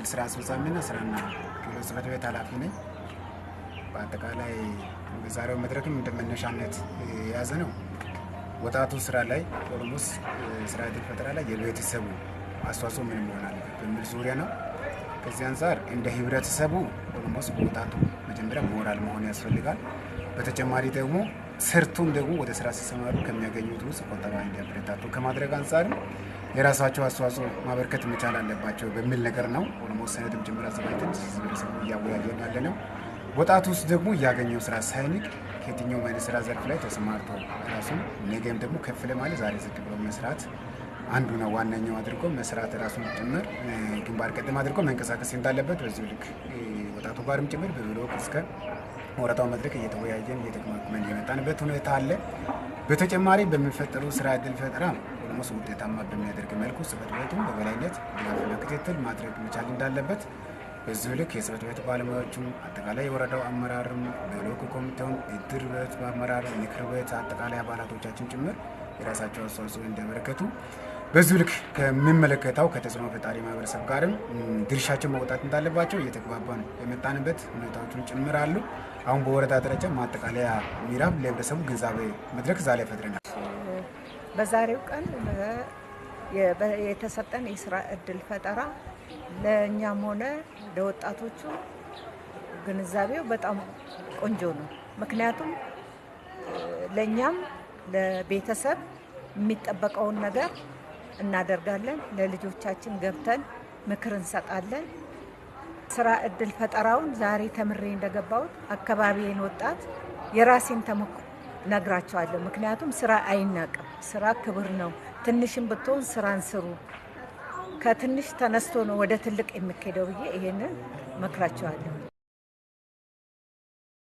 ምክትል ስራ አስፈጻሚና ስራና ክህሎት ጽሕፈት ቤት ኃላፊ ነኝ። በአጠቃላይ በዛሬው መድረክም እንደመነሻነት የያዘ ነው ወጣቱ ስራ ላይ ኦሮሞስ ስራ ዕድል ፈጠራ ላይ የቤተሰቡ አስተዋጽኦ ምን መሆን አለበት በሚል ዙሪያ ነው። ከዚህ አንፃር እንደ ህብረተሰቡ ኦሮሞስ ወጣቱ መጀመሪያ ሞራል መሆን ያስፈልጋል። በተጨማሪ ደግሞ ሰርቶም ደግሞ ወደ ስራ ሲሰማሩ ከሚያገኙት ውስጥ ቆጠባ እንዲያበረታቱ ከማድረግ አንፃር የራሳቸው አስተዋጽኦ ማበርከት መቻል አለባቸው በሚል ነገር ነው ኦሮሞስ ሰነድም ጭምር አዘጋጅተን ህብረተሰቡ እያወያየን ያለ ነው። ወጣቱ ውስጥ ደግሞ እያገኘው ስራ ሳይንቅ ከየትኛው አይነት ስራ ዘርፍ ላይ ተሰማርቶ ራሱን ነገም ደግሞ ከፍ ለማለት ዛሬ ዝቅ ብሎ መስራት አንዱ ነው ዋነኛው አድርጎ መስራት ራሱን ጭምር ግንባር ቀደም አድርጎ መንቀሳቀስ እንዳለበት በዚህ ልክ ወጣቱ ጋርም ጭምር በብሎክ እስከ ወረዳው መድረክ እየተወያየን እየተከማመን የመጣንበት ሁኔታ አለ። በተጨማሪ በሚፈጠሩ ስራ ዕድል ፈጠራ ኦሮሞስ ውጤታማ በሚያደርግ መልኩ ጽሕፈት ቤቱን በበላይነት ድጋፍና ክትትል ማድረግ መቻል እንዳለበት በዚህ ልክ የጽሕፈት ቤት ባለሙያዎቹም አጠቃላይ የወረዳው አመራርም በሎክ ኮሚቴውን እድር ቤት አመራር ምክር ቤት አጠቃላይ አባላቶቻችን ጭምር የራሳቸው አስተዋጽኦ እንዲያበረከቱ በዚህ ልክ ከሚመለከተው ከተጽዕኖ ፈጣሪ ማህበረሰብ ጋርም ድርሻቸው መውጣት እንዳለባቸው እየተግባባን የመጣንበት ሁኔታዎችን ጭምር አሉ። አሁን በወረዳ ደረጃ ማጠቃለያ ምዕራፍ ለህብረተሰቡ ግንዛቤ መድረክ ዛሬ ፈጥረናል። በዛሬው ቀን የተሰጠን የስራ ዕድል ፈጠራ ለእኛም ሆነ ለወጣቶቹ ግንዛቤው በጣም ቆንጆ ነው። ምክንያቱም ለእኛም ለቤተሰብ የሚጠበቀውን ነገር እናደርጋለን። ለልጆቻችን ገብተን ምክር እንሰጣለን። ስራ ዕድል ፈጠራውን ዛሬ ተምሬ እንደገባሁት አካባቢዬን ወጣት የራሴን ተሞክሮ ነግራቸዋለሁ። ምክንያቱም ስራ አይናቅም፣ ስራ ክብር ነው። ትንሽም ብትሆን ስራን ስሩ። ከትንሽ ተነስቶ ነው ወደ ትልቅ የሚሄደው ብዬ ይሄንን መክራቸዋለሁ።